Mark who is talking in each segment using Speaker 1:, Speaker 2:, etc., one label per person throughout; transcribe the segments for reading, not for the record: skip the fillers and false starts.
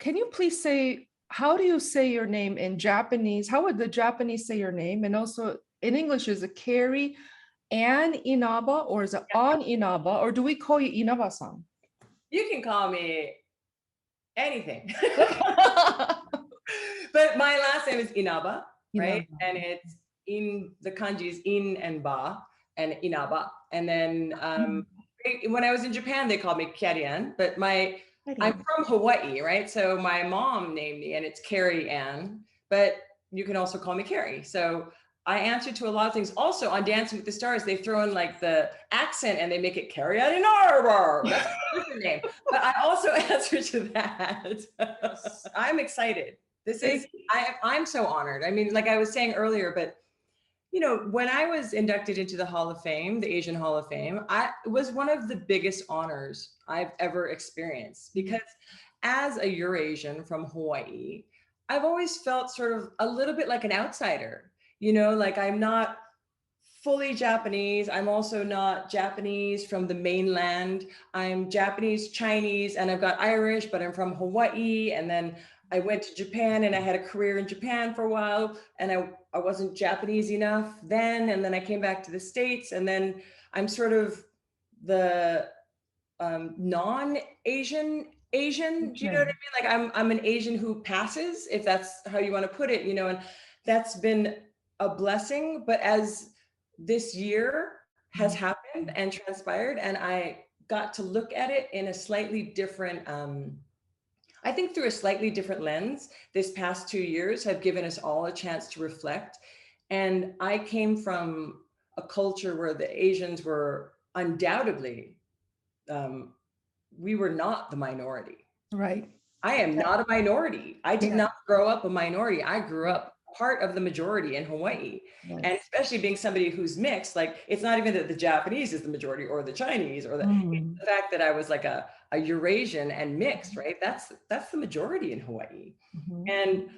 Speaker 1: can you please say, how do you say your name in Japanese? How would the Japanese say your name? And also in English, is it Carrie Ann Inaba or is it On Inaba? Or do we call you Inaba-san?
Speaker 2: You can call me anything. But my last name is Inaba, right?
Speaker 1: Inaba.
Speaker 2: And it's in the kanji is in and ba and Inaba. And then when I was in Japan, they called me Carrie Ann, but I'm from Hawaii, right? So my mom named me and it's Carrie Ann, but you can also call me Carrie. So I answer to a lot of things. Also on Dancing with the Stars, they throw in like the accent and they make it Carrie Ann Inaba. That's a different name. But I also answer to that. I'm excited. I'm so honored. I mean, like I was saying earlier, but you know, when I was inducted into the Hall of Fame, the Asian Hall of Fame, it was one of the biggest honors I've ever experienced because as a Eurasian from Hawaii, I've always felt sort of a little bit like an outsider, you know, like I'm not fully Japanese. I'm also not Japanese from the mainland. I'm Japanese, Chinese, and I've got Irish, but I'm from Hawaii. And then I went to Japan and I had a career in Japan for a while and I wasn't Japanese enough then. And then I came back to the States and then I'm sort of the non-Asian Asian. Do you know what I mean? Like I'm an Asian who passes, if that's how you want to put it, you know, and that's been a blessing. But as this year has happened and transpired, and I got to look at it in a slightly different, I think through a slightly different lens, this past 2 years have given us all a chance to reflect. And I came from a culture where the Asians were undoubtedly, we were not the minority.
Speaker 1: Right.
Speaker 2: I am not a minority. I did not grow up a minority. I grew up part of the majority in Hawaii.
Speaker 1: Yes.
Speaker 2: And especially being somebody who's mixed, like it's not even that the Japanese is the majority or the Chinese or the fact that I was like a Eurasian and mixed, right? That's the majority in Hawaii. And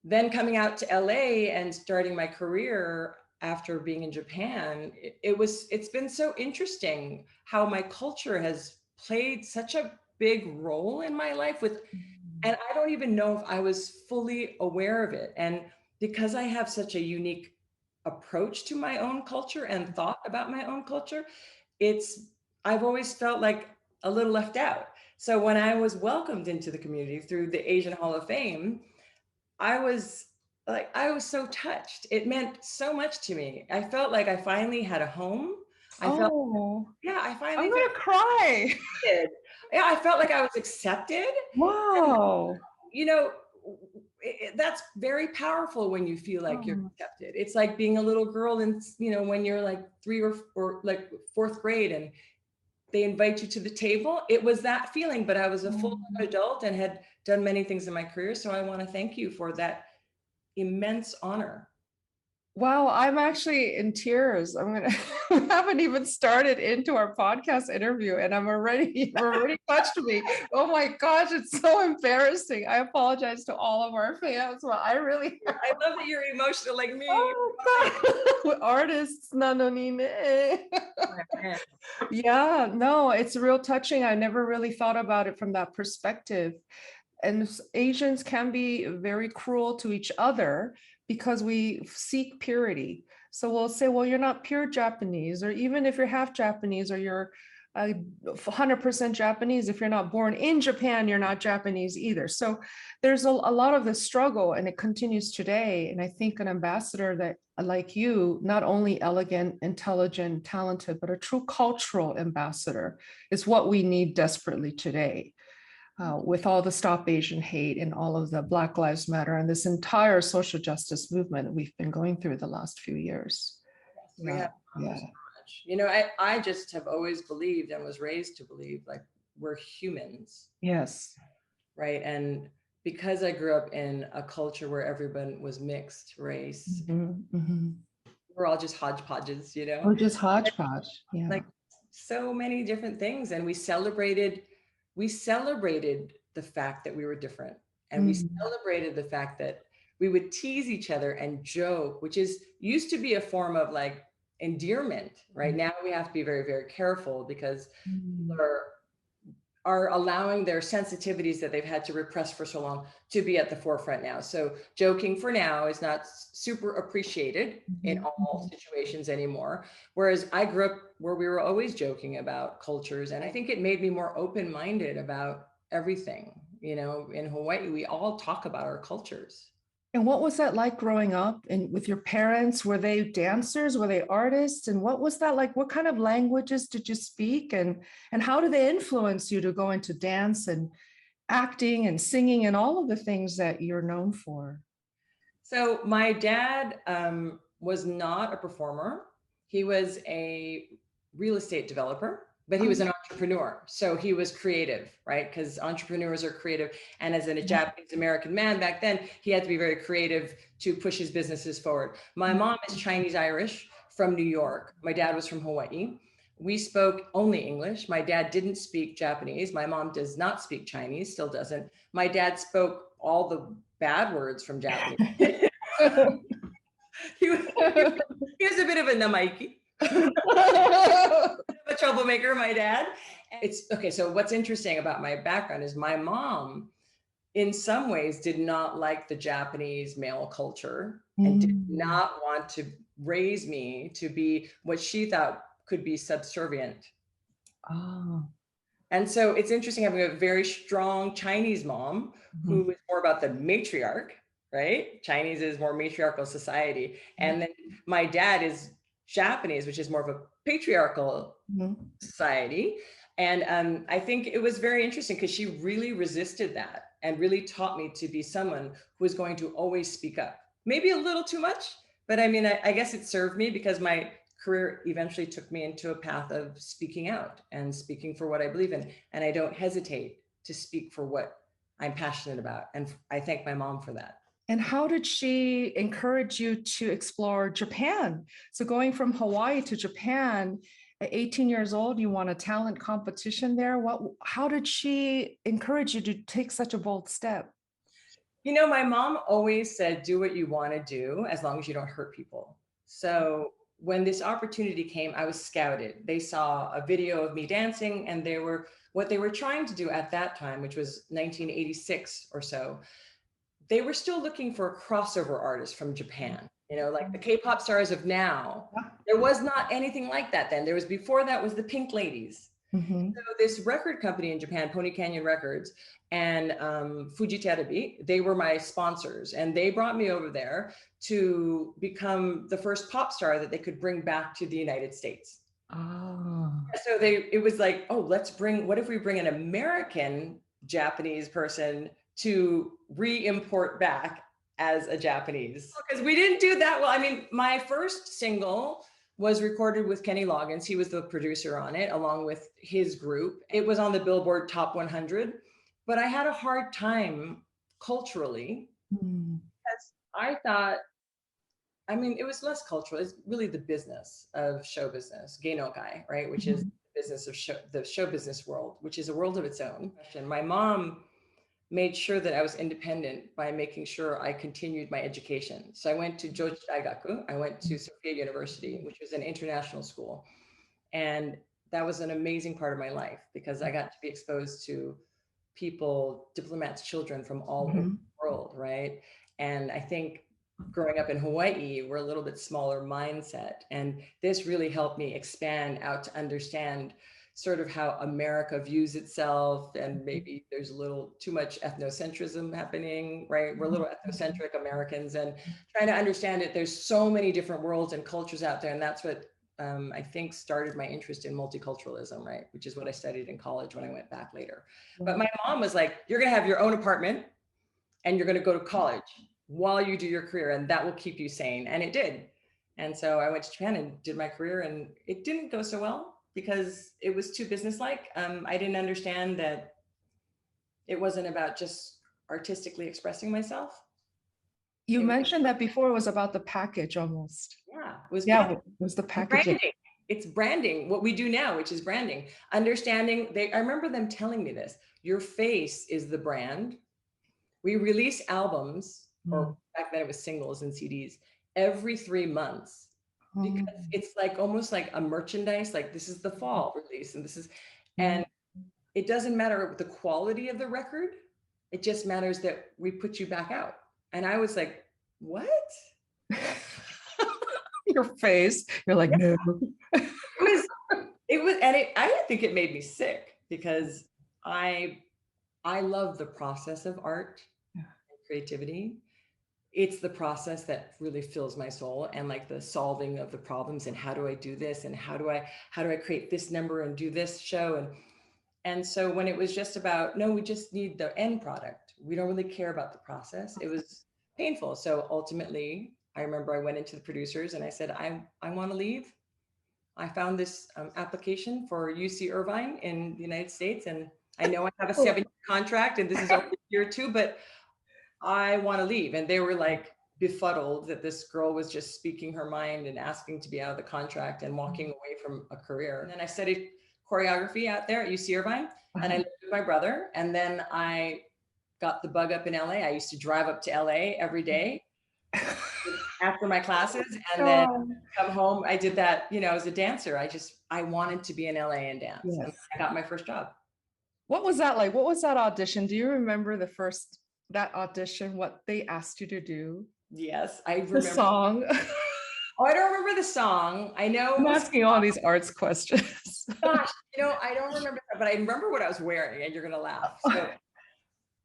Speaker 2: then coming out to LA and starting my career after being in Japan, it's been so interesting how my culture has played such a big role in my life and I don't even know if I was fully aware of it. And because I have such a unique approach to my own culture and thought about my own culture, I've always felt like a little left out. So when I was welcomed into the community through the Asian Hall of Fame, I was so touched. It meant so much to me. I felt like I finally had a home. I finally
Speaker 1: I'm gonna cry.
Speaker 2: Yeah, I felt like I was accepted.
Speaker 1: Wow.
Speaker 2: And, you know, that's very powerful when you feel like you're accepted. It's like being a little girl and, you know, when you're like 3 or like 4th grade and they invite you to the table. It was that feeling, but I was a full adult and had done many things in my career. So I want to thank you for that immense honor.
Speaker 1: Wow, I'm actually in tears. We haven't even started into our podcast interview and you've already touched me. Oh my gosh, it's so embarrassing. I apologize to all of our fans. Well, I love
Speaker 2: that you're emotional like me.
Speaker 1: Oh, artists, yeah, no, it's real touching. I never really thought about it from that perspective. And Asians can be very cruel to each other because we seek purity. So we'll say, well, you're not pure Japanese, or even if you're half Japanese or you're 100% Japanese, if you're not born in Japan, you're not Japanese either. So there's a lot of the struggle and it continues today. And I think an ambassador that like you, not only elegant, intelligent, talented, but a true cultural ambassador is what we need desperately today. With all the Stop Asian Hate and all of the Black Lives Matter and this entire social justice movement that we've been going through the last few years.
Speaker 2: Yes, we have so much. You know, I just have always believed and was raised to believe like we're humans.
Speaker 1: Yes.
Speaker 2: Right. And because I grew up in a culture where everyone was mixed race, we're all just hodgepodges, you know?
Speaker 1: We're just hodgepodge. Yeah.
Speaker 2: Like so many different things. And we celebrated the fact that we were different. And we celebrated the fact that we would tease each other and joke, which used to be a form of like endearment. Right now we have to be very, very careful because people are are allowing their sensitivities that they've had to repress for so long to be at the forefront now. So joking for now is not super appreciated in all situations anymore. Whereas I grew up where we were always joking about cultures. And I think it made me more open-minded about everything. You know, in Hawaii, we all talk about our cultures.
Speaker 1: And what was that like growing up and with your parents? Were they dancers? Were they artists? And what was that like? What kind of languages did you speak? And how did they influence you to go into dance and acting and singing and all of the things that you're known for?
Speaker 2: So my dad was not a performer. He was a real estate developer, but he was an entrepreneur. So he was creative, right? Because entrepreneurs are creative. And as a Japanese American man back then, he had to be very creative to push his businesses forward. My mom is Chinese Irish from New York. My dad was from Hawaii. We spoke only English. My dad didn't speak Japanese. My mom does not speak Chinese, still doesn't. My dad spoke all the bad words from Japanese. he, was, he was a bit of a namaiki. A troublemaker, my dad. It's okay. So what's interesting about my background is my mom, in some ways, did not like the Japanese male culture and did not want to raise me to be what she thought could be subservient.
Speaker 1: Oh.
Speaker 2: And so it's interesting having a very strong Chinese mom who is more about the matriarch, right? Chinese is more matriarchal society. And then my dad is Japanese, which is more of a patriarchal society. And I think it was very interesting because she really resisted that and really taught me to be someone who was going to always speak up. Maybe a little too much, but I mean, I guess it served me because my career eventually took me into a path of speaking out and speaking for what I believe in. And I don't hesitate to speak for what I'm passionate about. And I thank my mom for that.
Speaker 1: And how did she encourage you to explore Japan? So going from Hawaii to Japan at 18 years old, you won a talent competition there. How did she encourage you to take such a bold step?
Speaker 2: You know, my mom always said, do what you want to do as long as you don't hurt people. So when this opportunity came, I was scouted. They saw a video of me dancing, and what they were trying to do at that time, which was 1986 or so, they were still looking for a crossover artist from Japan, you know, like the K-pop stars of now. There was not anything like that then. Before that was the Pink Ladies. So this record company in Japan, Pony Canyon Records, and Fuji Terebi, they were my sponsors, and they brought me over there to become the first pop star that they could bring back to the United States.
Speaker 1: Oh.
Speaker 2: So it was like, oh, what if we bring an American Japanese person to re-import back as a Japanese? Because we didn't do that well. I mean, my first single was recorded with Kenny Loggins. He was the producer on it, along with his group. It was on the Billboard Top 100, but I had a hard time culturally because I thought, I mean, it was less cultural. It's really the business of show business, Geinokai, right? Which is the business of the show business world, which is a world of its own. And my mom made sure that I was independent by making sure I continued my education. So I went to Jochi Daigaku. I went to Sophia University, which was an international school. And that was an amazing part of my life because I got to be exposed to people, diplomats' children from all over the world, right? And I think growing up in Hawaii, we're a little bit smaller mindset. And this really helped me expand out to understand sort of how America views itself, and maybe there's a little too much ethnocentrism happening, right? We're a little ethnocentric Americans, and trying to understand it. There's so many different worlds and cultures out there, and that's what I think started my interest in multiculturalism, right? Which is what I studied in college when I went back later. But my mom was like, you're gonna have your own apartment and you're gonna go to college while you do your career, and that will keep you sane. And it did. And so I went to Japan and did my career, and it didn't go so well because it was too businesslike. I didn't understand that it wasn't about just artistically expressing myself.
Speaker 1: You mentioned that before it was about the package almost.
Speaker 2: Yeah,
Speaker 1: it was the packaging.
Speaker 2: It's branding, what we do now, which is branding. Understanding, I remember them telling me this, your face is the brand. We release albums, or back then it was singles and CDs, every 3 months. Because it's like almost like a merchandise, like this is the fall release, and this is, and it doesn't matter the quality of the record. It just matters that we put you back out. And I was like, what?
Speaker 1: Your face, you're like, no.
Speaker 2: It was, and I think it made me sick because I love the process of art and creativity. It's the process that really fills my soul, and like the solving of the problems and how do I do this and how do I create this number and do this show, and so when it was just about, no, we just need the end product, we don't really care about the process, it was painful. So ultimately, I remember I went into the producers and I said, I want to leave. I found this application for UC Irvine in the United States, and I know I have a 7-year contract and this is only year 2, but I want to leave. And they were like befuddled that this girl was just speaking her mind and asking to be out of the contract and walking away from a career. And then I studied choreography out there at UC Irvine, and I lived with my brother. And then I got the bug up in LA. I used to drive up to LA every day after my classes and then come home. I did that, as a dancer. I wanted to be in LA and dance.
Speaker 1: Yes.
Speaker 2: And I got my first job. What
Speaker 1: was that like? What was that audition? Do you remember that audition, what they asked you to do?
Speaker 2: Yes, I remember.
Speaker 1: The song.
Speaker 2: Oh, I don't remember the song. I know.
Speaker 1: I'm asking all these arts questions.
Speaker 2: Gosh, I don't remember that, but I remember what I was wearing, and you're going to laugh. So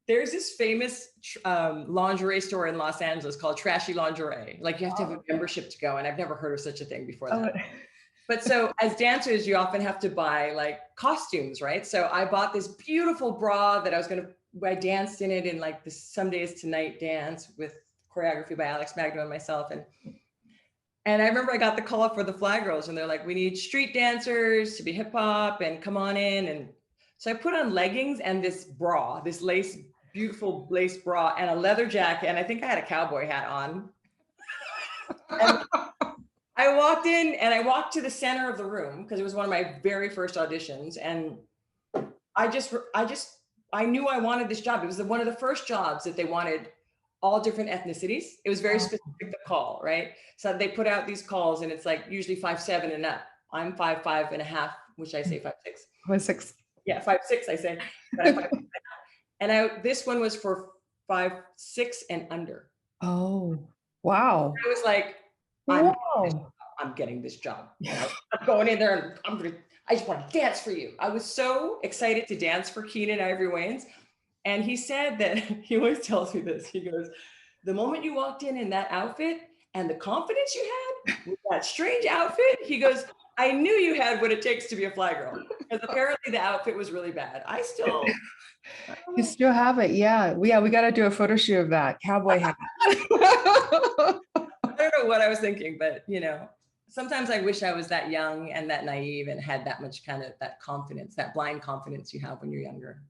Speaker 2: there's this famous lingerie store in Los Angeles called Trashy Lingerie. Like you have to have a membership to go, and I've never heard of such a thing before that. But so as dancers, you often have to buy like costumes, right? So I bought this beautiful bra that I danced in it in like the Some Days Tonight dance with choreography by Alex Magno and myself. And I remember I got the call up for the Fly Girls, and they're like, we need street dancers to be hip hop and come on in. And so I put on leggings and this bra, this beautiful lace bra, and a leather jacket. And I think I had a cowboy hat on. And I walked in and I walked to the center of the room because it was one of my very first auditions. And I knew I wanted this job. It was one of the first jobs that they wanted all different ethnicities. It was very specific, the call, right? So they put out these calls, and it's like usually 5'7" and up. I'm 5'5.5", which I say 5'6".
Speaker 1: 5'6".
Speaker 2: Yeah, 5'6", I say. But I'm 5'6". And this one was for 5'6" and under.
Speaker 1: Oh, wow.
Speaker 2: I was like, I'm getting this job. I'm going in there and I just want to dance for you. I was so excited to dance for Keenan Ivory Wayans. And he said that, he always tells me this, he goes, the moment you walked in that outfit and the confidence you had with that strange outfit, he goes, I knew you had what it takes to be a Fly Girl. Because apparently the outfit was really bad.
Speaker 1: You still have it. Yeah. We got to do a photo shoot of that cowboy hat.
Speaker 2: I don't know what I was thinking, but sometimes I wish I was that young and that naive and had that much kind of that confidence, that blind confidence you have when you're younger.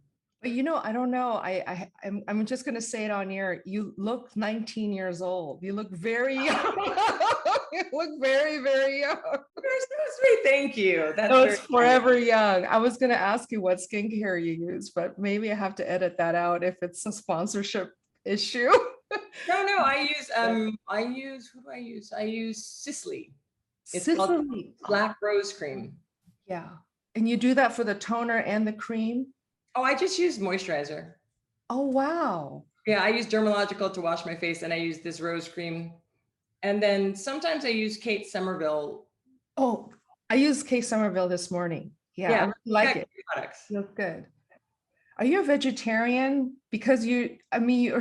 Speaker 1: But I don't know. I'm just going to say it on air. You look 19 years old. You look very young. You look very, very young.
Speaker 2: You're so sweet. Thank you.
Speaker 1: It's forever young. I was going to ask you what skincare you use, but maybe I have to edit that out if it's a sponsorship issue.
Speaker 2: No, I use, who do I use? I use Sisley. It's called Black Rose Cream.
Speaker 1: Yeah. And you do that for the toner and the cream?
Speaker 2: Oh, I just use moisturizer.
Speaker 1: Oh, wow.
Speaker 2: Yeah, I use Dermalogical to wash my face, and I use this rose cream. And then sometimes I use Kate Somerville.
Speaker 1: Oh, I used Kate Somerville this morning. Yeah, I really like it.
Speaker 2: Products.
Speaker 1: You look good. Are you a vegetarian? Because you're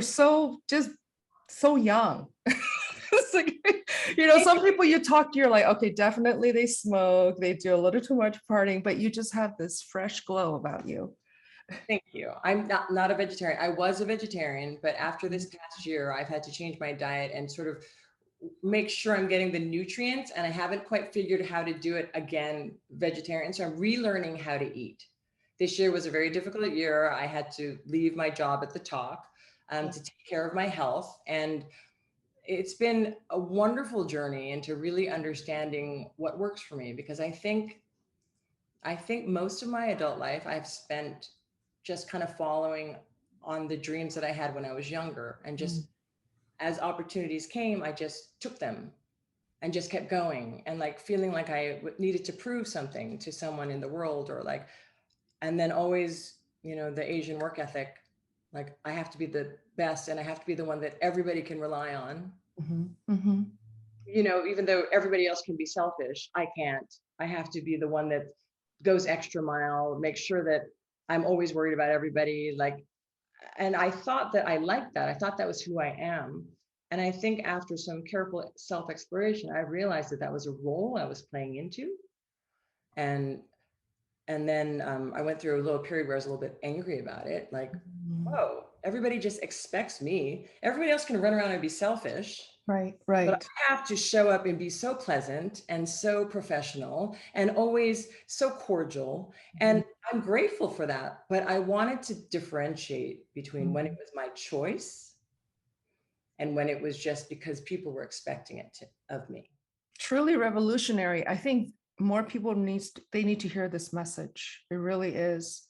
Speaker 1: so young. It's like, some people you talk to, you're like, okay, definitely they smoke, they do a little too much partying, but you just have this fresh glow about you.
Speaker 2: Thank you. I'm not a vegetarian. I was a vegetarian, but after this past year, I've had to change my diet and sort of make sure I'm getting the nutrients, and I haven't quite figured how to do it again, vegetarian. So I'm relearning how to eat. This year was a very difficult year. I had to leave my job at the Talk to take care of my health. And it's been a wonderful journey into really understanding what works for me, because I think most of my adult life I've spent just kind of following on the dreams that I had when I was younger, and just as opportunities came, I just took them and just kept going, and like feeling like I needed to prove something to someone in the world, or like And then always, the Asian work ethic, like I have to be the best and I have to be the one that everybody can rely on. Even though everybody else can be selfish, I can't. I have to be the one that goes extra mile, make sure that I'm always worried about everybody. Like, and I thought that I liked that. I thought that was who I am. And I think after some careful self-exploration, I realized that that was a role I was playing into. And and then I went through a little period where I was a little bit angry about it. Like, whoa, everybody just expects me. Everybody else can run around and be selfish.
Speaker 1: Right,
Speaker 2: But
Speaker 1: right.
Speaker 2: I have to show up and be so pleasant and so professional and always so cordial. And I'm grateful for that. But I wanted to differentiate between when it was my choice and when it was just because people were expecting it of me.
Speaker 1: Truly revolutionary. I think more people need to hear this message. It really is,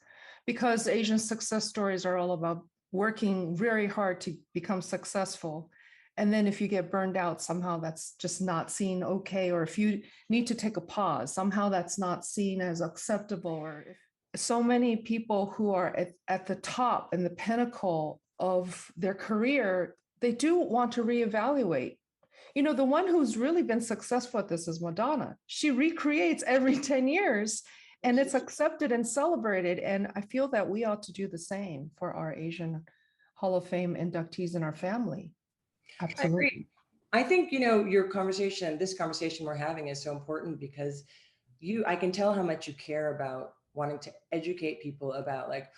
Speaker 1: because Asian success stories are all about working very hard to become successful. And then if you get burned out, somehow that's just not seen okay. Or if you need to take a pause, somehow that's not seen as acceptable. Or if so many people who are at the top and the pinnacle of their career, they do want to reevaluate. The one who's really been successful at this is Madonna. She recreates every 10 years and it's accepted and celebrated. And I feel that we ought to do the same for our Asian Hall of Fame inductees in our family.
Speaker 2: I agree.
Speaker 1: Absolutely.
Speaker 2: I think, this conversation we're having is so important because I can tell how much you care about wanting to educate people about like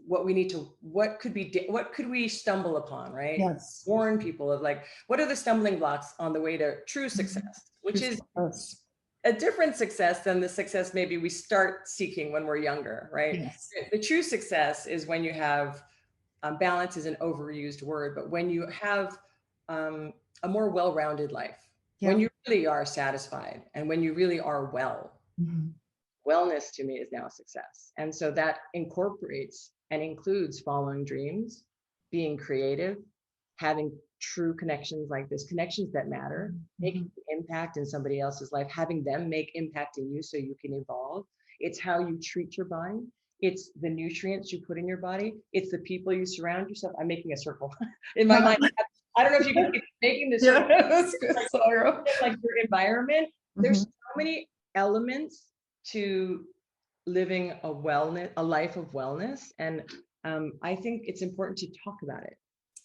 Speaker 2: what could we stumble upon, right?
Speaker 1: Yes.
Speaker 2: Warn people of like, what are the stumbling blocks on the way to true success, which is
Speaker 1: Yes.
Speaker 2: a different success than the success maybe we start seeking when we're younger, right?
Speaker 1: Yes.
Speaker 2: The true success is when you have balance is an overused word, but when you have a more well-rounded life,
Speaker 1: Yeah.
Speaker 2: when you really are satisfied and when you really are well, wellness to me is now a success. And so that incorporates and includes following dreams, being creative, having true connections like this, connections that matter, making impact in somebody else's life, having them make impact in you so you can evolve. It's how you treat your body. It's the nutrients you put in your body. It's the people you surround yourself. I'm making a circle in my mind. I don't know if you can keep making this circle.
Speaker 1: That's good, Sarah.
Speaker 2: Like your environment. There's so many elements to living a life of wellness. And I think it's important to talk about it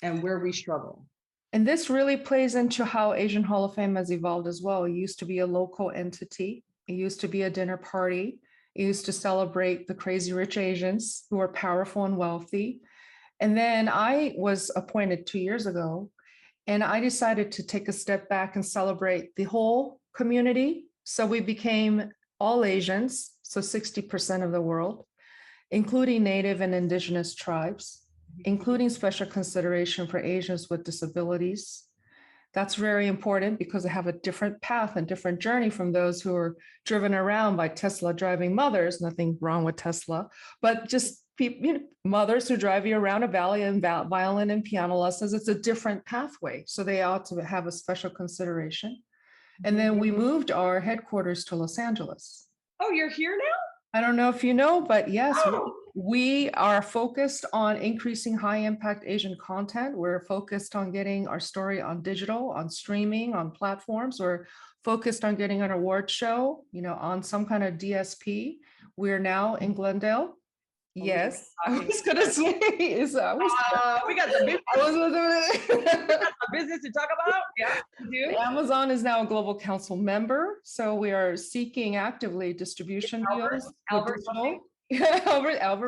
Speaker 2: and where we struggle.
Speaker 1: And this really plays into how Asian Hall of Fame has evolved as well. It used to be a local entity. It used to be a dinner party. It used to celebrate the crazy rich Asians who are powerful and wealthy. And then I was appointed 2 years ago, and I decided to take a step back and celebrate the whole community. So we became all Asians, so 60% of the world, including Native and Indigenous tribes, including special consideration for Asians with disabilities. That's very important because they have a different path and different journey from those who are driven around by Tesla driving mothers. Nothing wrong with Tesla, but just people, mothers who drive you around a valley and violin and piano lessons. It's a different pathway. So they ought to have a special consideration. And then we moved our headquarters to Los Angeles.
Speaker 2: Oh, you're here now?
Speaker 1: I don't know if you know, but yes, we are focused on increasing high impact Asian content. We're focused on getting our story on digital, on streaming, on platforms. We're focused on getting an award show, on some kind of DSP. We're now in Glendale. Yes, I was gonna say is
Speaker 2: we got some business to talk about. Yeah, we do.
Speaker 1: Amazon is now a global council member, so we are seeking actively distribution deals. Albert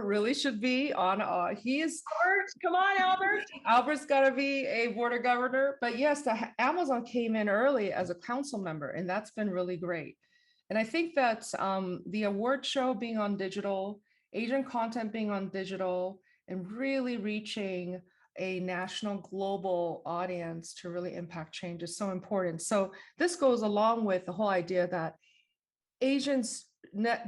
Speaker 1: really should be on. He is.
Speaker 2: Albert, come on, Albert.
Speaker 1: Albert's got to be a board of governor, but yes, Amazon came in early as a council member, and that's been really great. And I think that the award show being on digital, Asian content being on digital, and really reaching a national global audience to really impact change is so important. So this goes along with the whole idea that Asians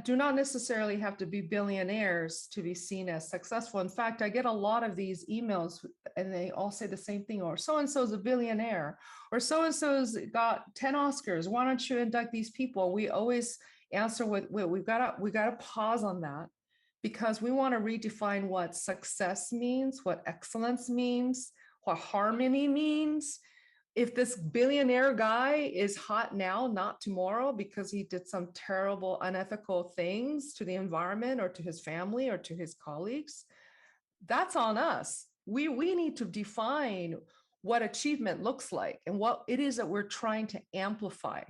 Speaker 1: do not necessarily have to be billionaires to be seen as successful. In fact, I get a lot of these emails and they all say the same thing, or so-and-so is a billionaire, or so-and-so's got 10 Oscars. Why don't you induct these people? We always answer with, we've got to pause on that, because we want to redefine what success means, what excellence means, what harmony means. If this billionaire guy is hot now, not tomorrow, because he did some terrible, unethical things to the environment or to his family or to his colleagues, that's on us. We need to define what achievement looks like and what it is that we're trying to amplify.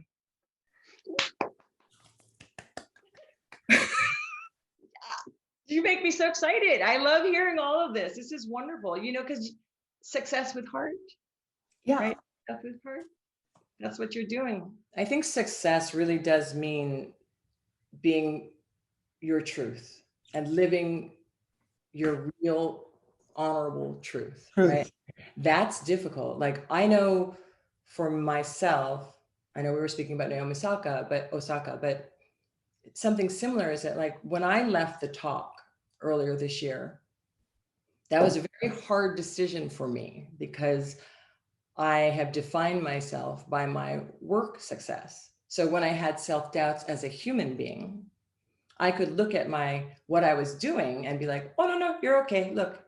Speaker 2: You make me so excited. I love hearing all of this. This is wonderful, you know, because success with heart, right? Success with heart. That's what you're doing. I think success really does mean being your truth and living your real honorable truth, right? That's difficult. Like, I know for myself, I know we were speaking about Naomi Osaka, but something similar is that, like, when I left the talk earlier this year, that was a very hard decision for me because I have defined myself by my work success. So when I had self-doubts as a human being, I could look at what I was doing and be like, oh, no, you're okay. Look,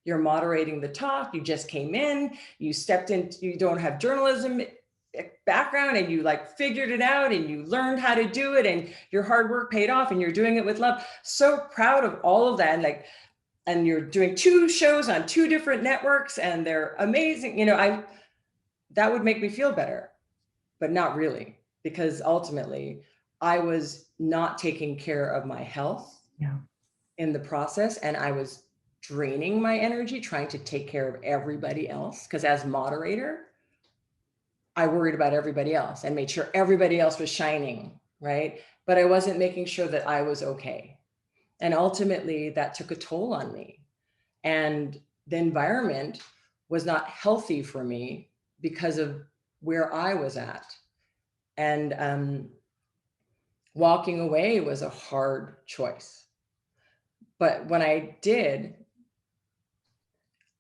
Speaker 2: you're moderating the talk. You just came in, you stepped in, you don't have journalism background, and you like figured it out and you learned how to do it, and your hard work paid off and you're doing it with love. So proud of all of that. And you're doing 2 shows on 2 different networks and they're amazing. You know, that would make me feel better, but not really, because ultimately I was not taking care of my health in the process. And I was draining my energy trying to take care of everybody else. Because as moderator, I worried about everybody else and made sure everybody else was shining, right? But I wasn't making sure that I was okay. And ultimately that took a toll on me. And the environment was not healthy for me because of where I was at. And walking away was a hard choice. But when I did,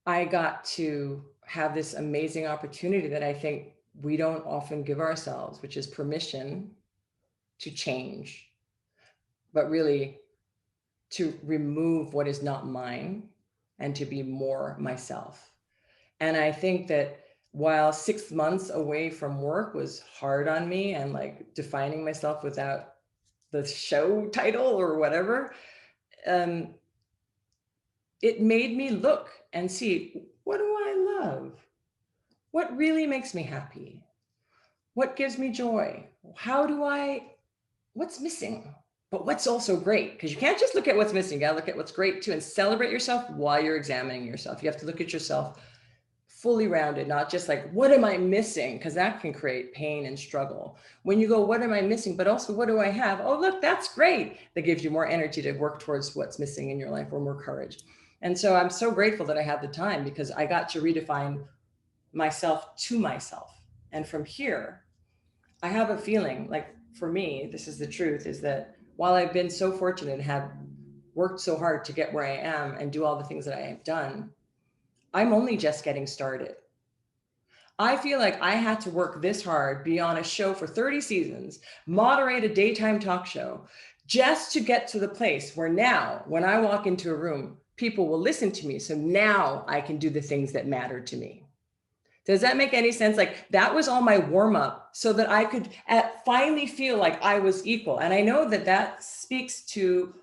Speaker 2: I got to have this amazing opportunity that I think we don't often give ourselves, which is permission to change, but really to remove what is not mine and to be more myself. And I think that while 6 months away from work was hard on me and like defining myself without the show title or whatever, it made me look and see, what do I love? What really makes me happy? What gives me joy? What's missing? But what's also great? Because you can't just look at what's missing. You gotta look at what's great too and celebrate yourself while you're examining yourself. You have to look at yourself fully rounded, not just like, what am I missing? Because that can create pain and struggle. When you go, what am I missing? But also, what do I have? Oh, look, that's great. That gives you more energy to work towards what's missing in your life, or more courage. And so I'm so grateful that I had the time, because I got to redefine myself to myself. And from here, I have a feeling like, for me, this is the truth, is that while I've been so fortunate and have worked so hard to get where I am and do all the things that I have done, I'm only just getting started. I feel like I had to work this hard, be on a show for 30 seasons, moderate a daytime talk show, just to get to the place where now, when I walk into a room, people will listen to me. So now I can do the things that matter to me. Does that make any sense? Like, that was all my warm up so that I could finally feel like I was equal. And I know that that speaks to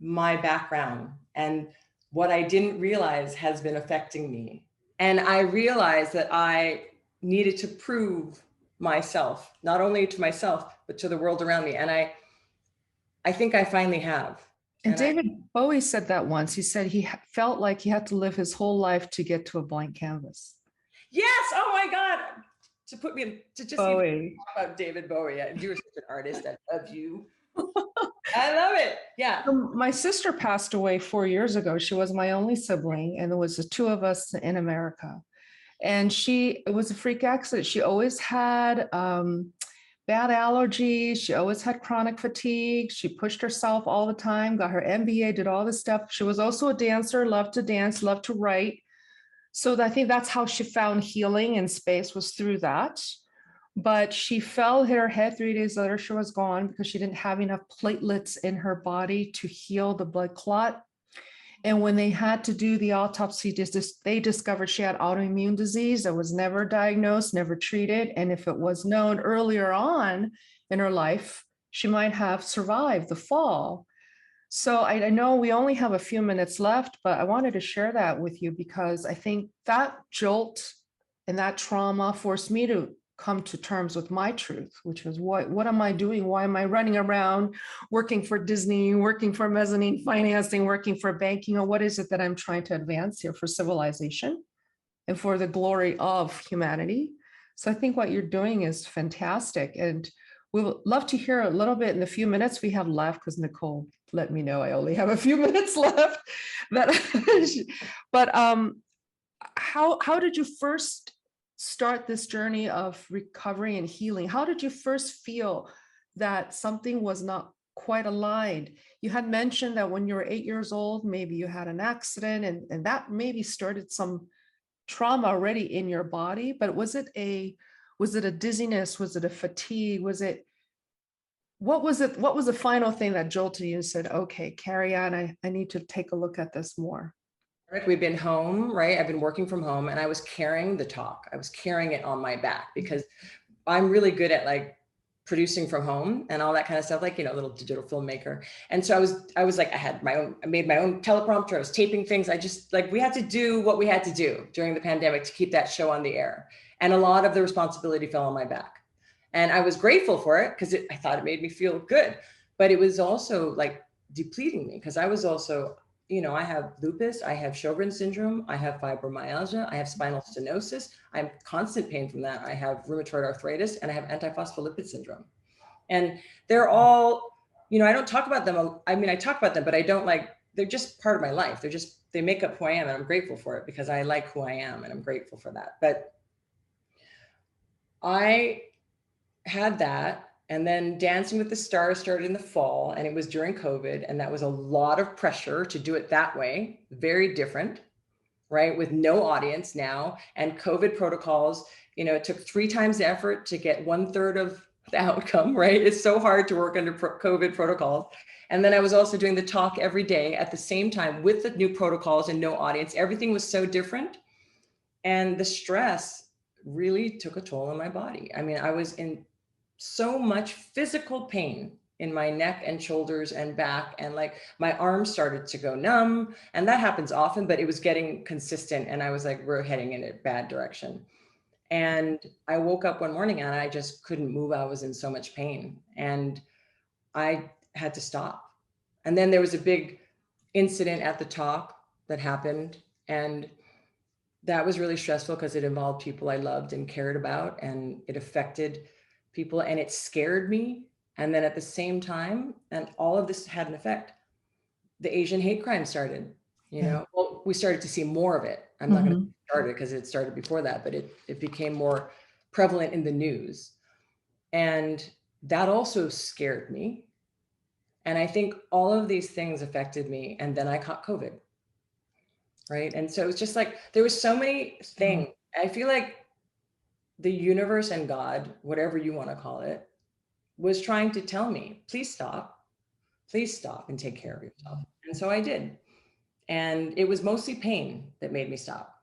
Speaker 2: my background and what I didn't realize has been affecting me. And I realized that I needed to prove myself, not only to myself, but to the world around me. And I think I finally have.
Speaker 1: And David Bowie said that once. He said he felt like he had to live his whole life to get to a blank canvas.
Speaker 2: Yes. Oh my God. To just
Speaker 1: Bowie.
Speaker 2: Even talk about David Bowie. You're such an artist. I love you. I love it. Yeah.
Speaker 1: My sister passed away 4 years ago. She was my only sibling, and there was the 2 of us in America. And it was a freak accident. She always had bad allergies. She always had chronic fatigue. She pushed herself all the time, got her MBA, did all this stuff. She was also a dancer, loved to dance, loved to write. So I think that's how she found healing and space, was through that. but she fell, hit her head. 3 days later, she was gone because she didn't have enough platelets in her body to heal the blood clot. And when they had to do the autopsy, they discovered she had autoimmune disease that was never diagnosed, never treated. And if it was known earlier on in her life, she might have survived the fall. So I know we only have a few minutes left, but I wanted to share that with you because I think that jolt and that trauma forced me to come to terms with my truth, which was what am I doing? Why am I running around working for Disney, working for mezzanine financing, working for banking? Or what is it that I'm trying to advance here for civilization and for the glory of humanity? So I think what you're doing is fantastic. And we would love to hear a little bit in the few minutes we have left, because Nicole let me know I only have a few minutes left. But how did you first start this journey of recovery and healing? How did you first feel that something was not quite aligned? You had mentioned that when you were 8 years old, maybe you had an accident and that maybe started some trauma already in your body, but was it a dizziness? Was it a fatigue? What was the final thing that jolted you and said, okay, Carrie Ann, I need to take a look at this more?
Speaker 2: We've been home, right? I've been working from home and I was carrying the talk. I was carrying it on my back because I'm really good at like producing from home and all that kind of stuff, like, little digital filmmaker. And so I was like, I made my own teleprompter. I was taping things. I just like, we had to do what we had to do during the pandemic to keep that show on the air. And a lot of the responsibility fell on my back. And I was grateful for it because I thought it made me feel good, but it was also like depleting me because I was also, I have lupus, I have Sjogren's syndrome, I have fibromyalgia, I have spinal stenosis, I have constant pain from that, I have rheumatoid arthritis, and I have antiphospholipid syndrome. And they're all, I don't talk about them. I mean, I talk about them, but I don't they're just part of my life. They make up who I am, and I'm grateful for it because I like who I am and I'm grateful for that. But I had that. And then Dancing with the Stars started in the fall, and it was during COVID. And that was a lot of pressure to do it that way. Very different, right? With no audience now and COVID protocols, it took 3 times the effort to get 1/3 of the outcome, right? It's so hard to work under COVID protocols. And then I was also doing the talk every day at the same time with the new protocols and no audience. Everything was so different. And the stress really took a toll on my body. I mean, I was in so much physical pain in my neck and shoulders and back, and like my arms started to go numb, and that happens often, but it was getting consistent, and I was like, we're heading in a bad direction. And I woke up one morning and I just couldn't move. I was in so much pain and I had to stop. And then there was a big incident at the talk that happened, and that was really stressful because it involved people I loved and cared about, and it affected people, and it scared me. And then at the same time, and all of this had an effect, the Asian hate crime started, well, we started to see more of it. I'm not going to start it because it started before that, but it became more prevalent in the news. And that also scared me. And I think all of these things affected me. And then I caught COVID. Right. And so it was just like, there was so many things. I feel like the universe and God, whatever you want to call it, was trying to tell me, please stop and take care of yourself. And so I did. And it was mostly pain that made me stop.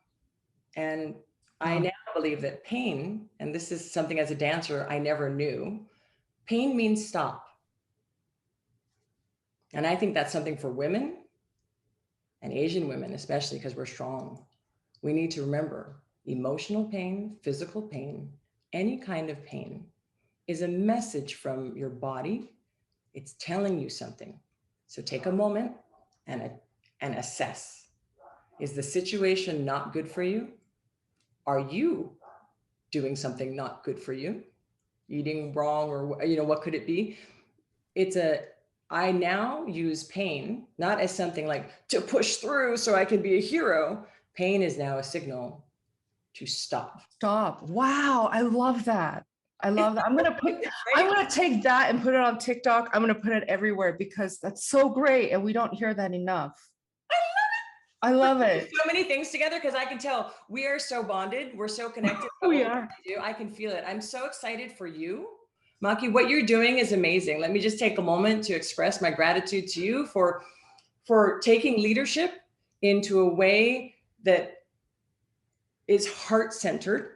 Speaker 2: And I now believe that pain, and this is something as a dancer I never knew, pain means stop. And I think that's something for women and Asian women, especially because we're strong. We need to remember emotional pain, physical pain, any kind of pain is a message from your body. It's telling you something. So take a moment and assess. Is the situation not good for you? Are you doing something not good for you? Eating wrong, or what could it be? I now use pain not as something like to push through so I can be a hero. Pain is now a signal to stop.
Speaker 1: Stop. Wow. I love that. I'm going to take that and put it on TikTok. I'm going to put it everywhere because that's so great. And we don't hear that enough. I love it.
Speaker 2: So many things together because I can tell we are so bonded. We're so connected.
Speaker 1: We are.
Speaker 2: I can feel it. I'm so excited for you, Maki. What you're doing is amazing. Let me just take a moment to express my gratitude to you for taking leadership into a way that is heart-centered.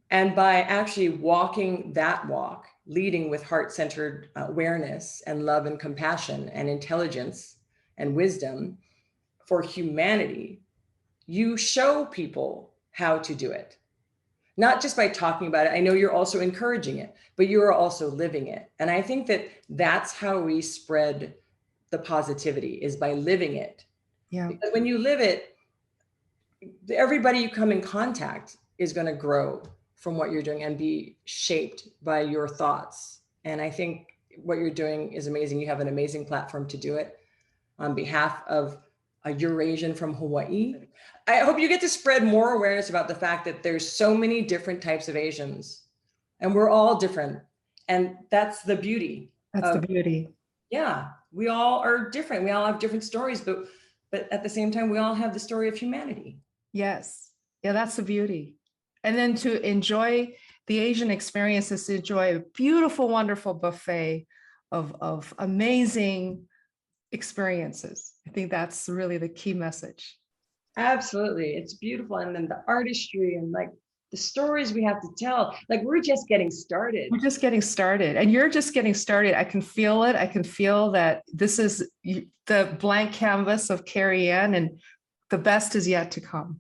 Speaker 2: And by actually walking that walk, leading with heart-centered awareness and love and compassion and intelligence and wisdom for humanity, you show people how to do it. Not just by talking about it. I know you're also encouraging it, but you're also living it. And I think that that's how we spread the positivity, is by living it.
Speaker 1: Yeah.
Speaker 2: Because when you live it, everybody you come in contact is going to grow from what you're doing and be shaped by your thoughts. And I think what you're doing is amazing. You have an amazing platform to do it on behalf of a Eurasian from Hawaii. I hope you get to spread more awareness about the fact that there's so many different types of Asians and we're all different. And that's the beauty.
Speaker 1: That's the beauty.
Speaker 2: Yeah, we all are different. We all have different stories, but at the same time, we all have the story of humanity.
Speaker 1: Yes. Yeah, that's the beauty. And then to enjoy the Asian experience is to enjoy a beautiful, wonderful buffet of amazing experiences. I think that's really the key message.
Speaker 2: Absolutely. It's beautiful. And then the artistry and like the stories we have to tell, like we're just getting started.
Speaker 1: We're just getting started and you're just getting started. I can feel it. I can feel that this is the blank canvas of Carrie Ann and the best is yet to come.